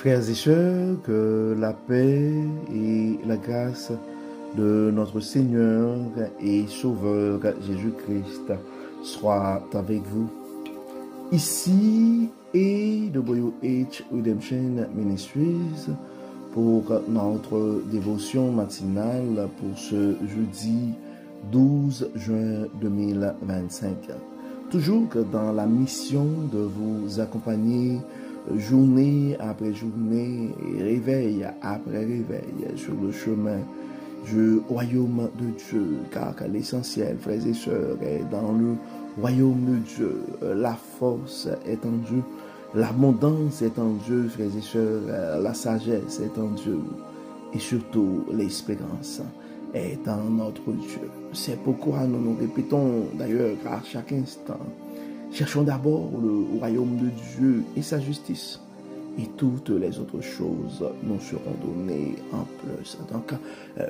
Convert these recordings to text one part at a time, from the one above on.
Frères et sœurs, que la paix et la grâce de notre Seigneur et Sauveur Jésus-Christ soient avec vous. Ici AWH Redemption Ministries pour notre dévotion matinale pour ce jeudi 12 juin 2025. Toujours dans la mission de vous accompagner journée après journée et réveil après réveil sur le chemin du royaume de Dieu, car l'essentiel, frères et sœurs, est dans le royaume de Dieu. La force est en Dieu, l'abondance est en Dieu, frères et sœurs, la sagesse est en Dieu et surtout l'espérance est en notre Dieu. C'est pourquoi nous nous répétons d'ailleurs à chaque instant: cherchons d'abord le royaume de Dieu et sa justice, et toutes les autres choses nous seront données en plus. Donc,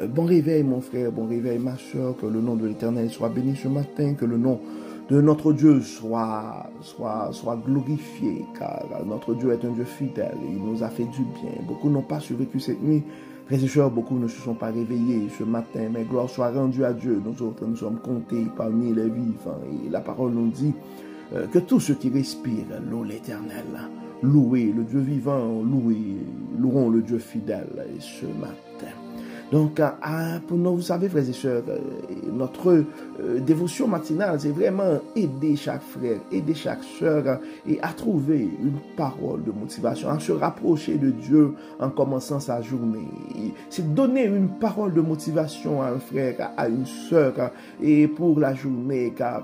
bon réveil mon frère, bon réveil ma soeur, que le nom de l'Éternel soit béni ce matin, que le nom de notre Dieu soit glorifié, car notre Dieu est un Dieu fidèle, il nous a fait du bien. Beaucoup n'ont pas survécu cette nuit, frères et sœurs, beaucoup ne se sont pas réveillés ce matin, mais gloire soit rendue à Dieu. Nous autres, nous sommes comptés parmi les vivants, et la parole nous dit que tous ceux qui respirent louent l'Éternel, louez le Dieu vivant, louons le Dieu fidèle ce matin. Donc, pour nous, vous savez, frères et sœurs, notre dévotion matinale, c'est vraiment aider chaque frère, aider chaque sœur et à trouver une parole de motivation, à se rapprocher de Dieu en commençant sa journée. C'est donner une parole de motivation à un frère, à une sœur, et pour la journée, car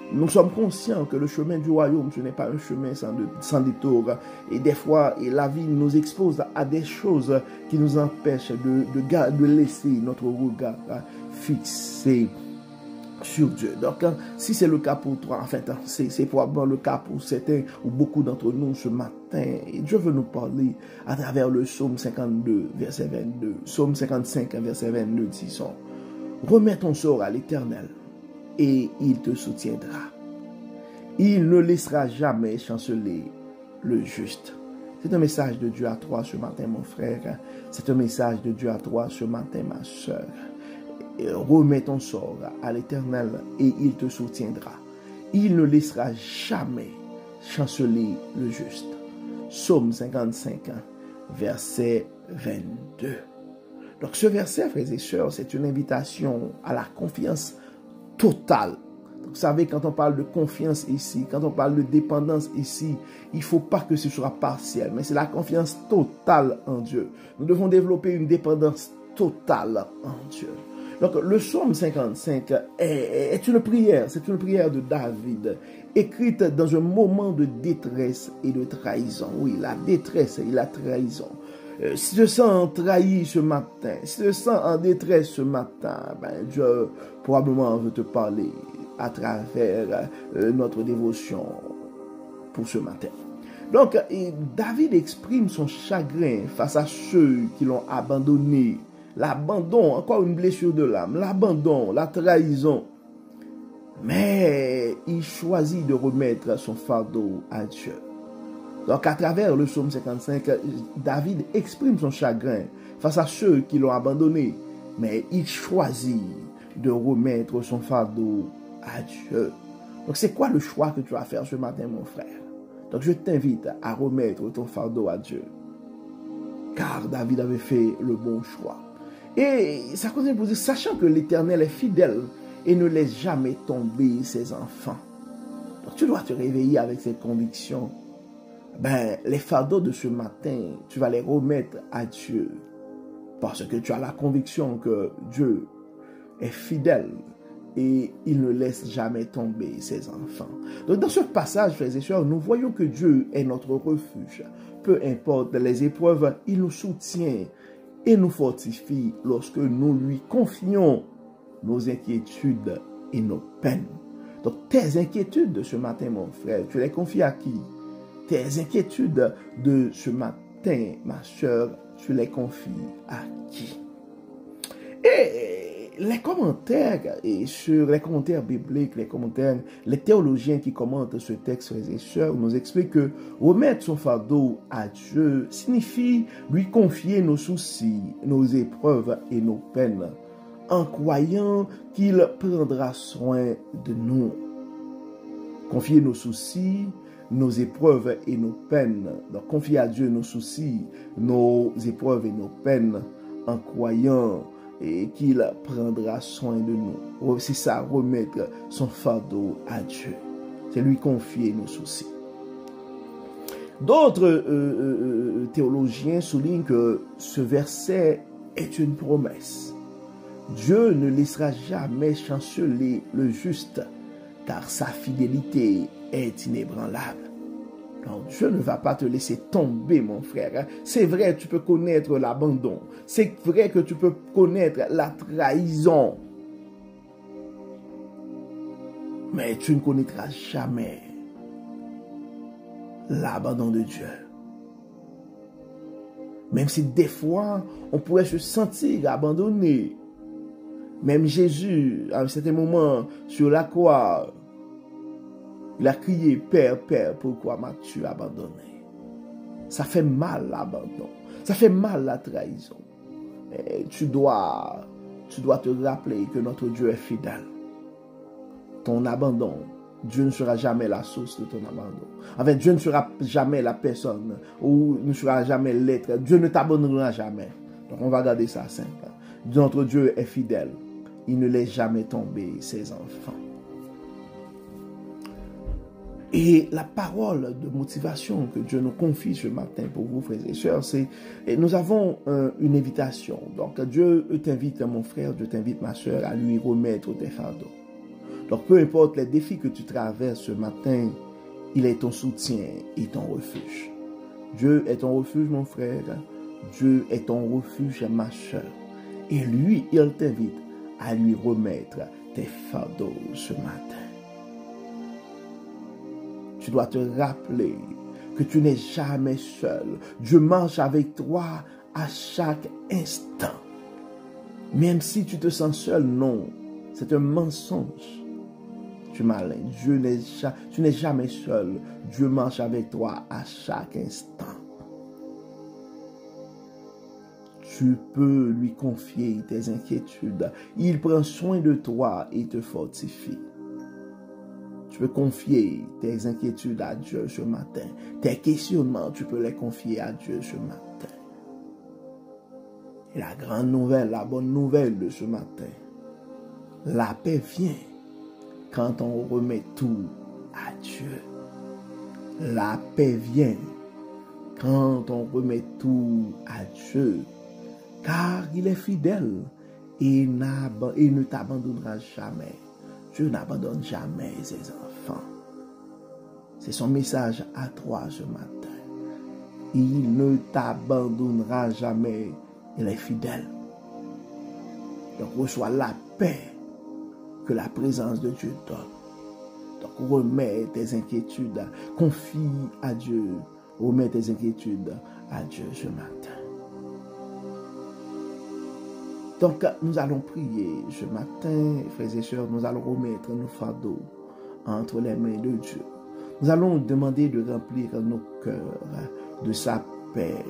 nous sommes conscients que le chemin du royaume, ce n'est pas un chemin sans détour. Et des fois, la vie nous expose à des choses qui nous empêchent de laisser notre regard fixé sur Dieu. Donc, si c'est le cas pour toi, enfin, c'est probablement le cas pour certains ou beaucoup d'entre nous ce matin, et Dieu veut nous parler à travers le psaume 52, verset 22. Psaume 55, verset 22, disons: remets ton sort à l'Éternel, et il te soutiendra. Il ne laissera jamais chanceler le juste. C'est un message de Dieu à toi ce matin, mon frère. C'est un message de Dieu à toi ce matin, ma soeur. Remets ton sort à l'Éternel et il te soutiendra. Il ne laissera jamais chanceler le juste. Psaume 55, verset 22. Donc ce verset, frères et sœurs, c'est une invitation à la confiance totale. Vous savez, quand on parle de confiance ici, quand on parle de dépendance ici, il ne faut pas que ce soit partiel, mais c'est la confiance totale en Dieu. Nous devons développer une dépendance totale en Dieu. Donc le psaume 55 est une prière, c'est une prière de David, écrite dans un moment de détresse et de trahison. Oui, la détresse et la trahison. Si tu te sens trahi ce matin, si tu te sens en détresse ce matin, Dieu probablement veut te parler à travers notre dévotion pour ce matin. Donc, David exprime son chagrin face à ceux qui l'ont abandonné. L'abandon, encore une blessure de l'âme, l'abandon, la trahison. Mais il choisit de remettre son fardeau à Dieu. Donc, à travers le psaume 55, David exprime son chagrin face à ceux qui l'ont abandonné, mais il choisit de remettre son fardeau à Dieu. Donc, c'est quoi le choix que tu vas faire ce matin, mon frère? Donc, je t'invite à remettre ton fardeau à Dieu, car David avait fait le bon choix. Et ça continue pour dire, sachant que l'Éternel est fidèle et ne laisse jamais tomber ses enfants. Donc, tu dois te réveiller avec cette conviction. Les fardeaux de ce matin, tu vas les remettre à Dieu, parce que tu as la conviction que Dieu est fidèle et il ne laisse jamais tomber ses enfants. Donc dans ce passage, frères et sœurs, nous voyons que Dieu est notre refuge. Peu importe les épreuves, il nous soutient et nous fortifie lorsque nous lui confions nos inquiétudes et nos peines. Donc tes inquiétudes de ce matin, mon frère, tu les confies à qui? Tes inquiétudes de ce matin, ma soeur, tu les confies à qui? Et les commentaires et sur les commentaires bibliques, les théologiens qui commentent ce texte, frères et sœurs, nous expliquent que remettre son fardeau à Dieu signifie lui confier nos soucis, nos épreuves et nos peines, en croyant qu'il prendra soin de nous. Confier nos soucis, nos épreuves et nos peines. Donc, confier à Dieu nos soucis, nos épreuves et nos peines, en croyant et qu'il prendra soin de nous. C'est ça, remettre son fardeau à Dieu. C'est lui confier nos soucis. D'autres théologiens soulignent que ce verset est une promesse. Dieu ne laissera jamais chanceler le juste, car sa fidélité est inébranlable. Donc, Dieu ne va pas te laisser tomber, mon frère. C'est vrai, tu peux connaître l'abandon. C'est vrai que tu peux connaître la trahison. Mais tu ne connaîtras jamais l'abandon de Dieu. Même si des fois, on pourrait se sentir abandonné. Même Jésus, à un certain moment, sur la croix, il a crié, Père, Père, pourquoi m'as-tu abandonné? Ça fait mal l'abandon. Ça fait mal la trahison. Et tu dois te rappeler que notre Dieu est fidèle. Ton abandon, Dieu ne sera jamais la source de ton abandon. En fait, Dieu ne sera jamais la personne ou ne sera jamais l'être. Dieu ne t'abandonnera jamais. Donc on va garder ça simple. Notre Dieu est fidèle. Il ne laisse jamais tomber ses enfants. Et la parole de motivation que Dieu nous confie ce matin pour vous, frères et sœurs, c'est, nous avons une invitation. Donc Dieu t'invite, mon frère, Dieu t'invite, ma sœur, à lui remettre tes fardeaux. Donc peu importe les défis que tu traverses ce matin, il est ton soutien et ton refuge. Dieu est ton refuge, mon frère. Dieu est ton refuge, ma sœur. Et lui, il t'invite à lui remettre tes fardeaux ce matin. Tu dois te rappeler que tu n'es jamais seul. Dieu marche avec toi à chaque instant. Même si tu te sens seul, non. C'est un mensonge. Tu malin. Tu n'es jamais seul. Dieu marche avec toi à chaque instant. Tu peux lui confier tes inquiétudes. Il prend soin de toi et te fortifie. Tu peux confier tes inquiétudes à Dieu ce matin. Tes questionnements, tu peux les confier à Dieu ce matin. Et la grande nouvelle, la bonne nouvelle de ce matin, la paix vient quand on remet tout à Dieu. La paix vient quand on remet tout à Dieu. Car il est fidèle et il ne t'abandonnera jamais. Dieu n'abandonne jamais ses enfants. C'est son message à toi ce matin. Il ne t'abandonnera jamais. Il est fidèle. Donc reçois la paix que la présence de Dieu donne. Donc remets tes inquiétudes, confie à Dieu. Remets tes inquiétudes à Dieu ce matin. Donc, nous allons prier ce matin, frères et sœurs, nous allons remettre nos fardeaux entre les mains de Dieu. Nous allons demander de remplir nos cœurs de sa paix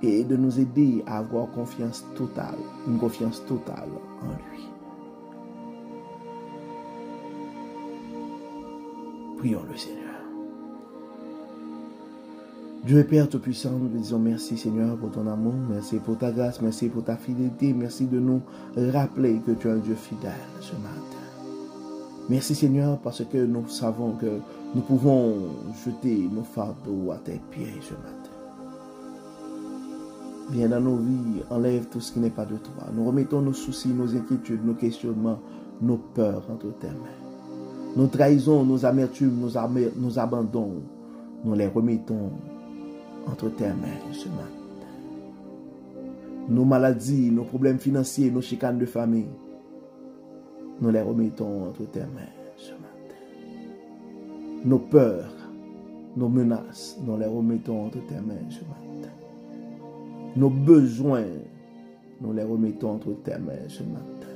et de nous aider à avoir confiance totale, une confiance totale en lui. Prions le Seigneur. Dieu et Père Tout-Puissant, nous te disons merci Seigneur pour ton amour, merci pour ta grâce, merci pour ta fidélité, merci de nous rappeler que tu es un Dieu fidèle ce matin. Merci Seigneur parce que nous savons que nous pouvons jeter nos fardeaux à tes pieds ce matin. Viens dans nos vies, enlève tout ce qui n'est pas de toi. Nous remettons nos soucis, nos inquiétudes, nos questionnements, nos peurs entre tes mains. Nos trahisons, nos amertumes, nos abandons, nous les remettons entre tes mains ce matin. Nos maladies, nos problèmes financiers, nos chicanes de famille, nous les remettons entre tes mains ce matin. Nos peurs, nos menaces, nous les remettons entre tes mains ce matin. Nos besoins, nous les remettons entre tes mains ce matin.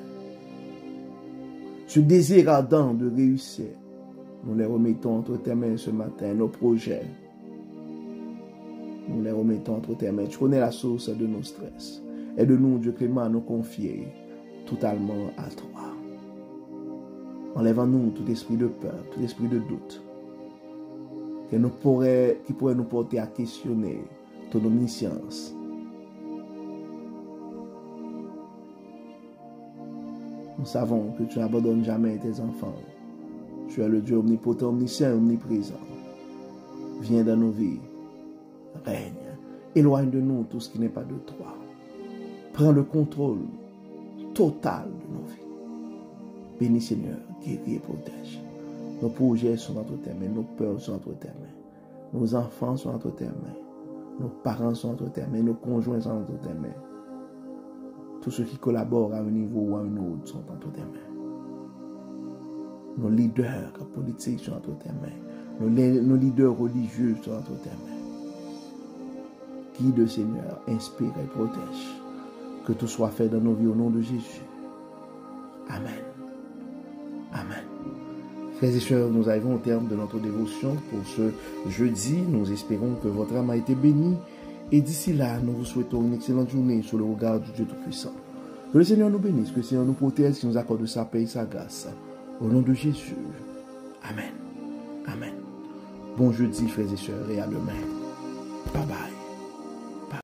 Ce désir ardent de réussir, nous les remettons entre tes mains ce matin. Nos projets, nous les remettons entre tes mains. Tu connais la source de nos stress. Aide-nous, Dieu clément, à nous confier totalement à toi. Enlève en nous tout esprit de peur, tout esprit de doute, qui pourrait nous porter à questionner ton omniscience. Nous savons que tu n'abandonnes jamais tes enfants. Tu es le Dieu omnipotent, omniscient et omniprésent. Viens dans nos vies, règne, éloigne de nous tout ce qui n'est pas de toi. Prends le contrôle total de nos vies. Bénis Seigneur, guéris et protège. Nos projets sont entre tes mains, nos peurs sont entre tes mains. Nos enfants sont entre tes mains. Nos parents sont entre tes mains, nos conjoints sont entre tes mains. Tous ceux qui collaborent à un niveau ou à un autre sont entre tes mains. Nos leaders politiques sont entre tes mains. Nos leaders religieux sont entre tes mains. Guide Seigneur, inspire et protège. Que tout soit fait dans nos vies au nom de Jésus. Amen. Amen. Frères et sœurs, nous arrivons au terme de notre dévotion pour ce jeudi. Nous espérons que votre âme a été bénie. Et d'ici là, nous vous souhaitons une excellente journée sous le regard du Dieu Tout-Puissant. Que le Seigneur nous bénisse, que le Seigneur nous protège, qu'il nous accorde sa paix et sa grâce. Au nom de Jésus. Amen. Amen. Bon jeudi, frères et sœurs, et à demain. Bye bye.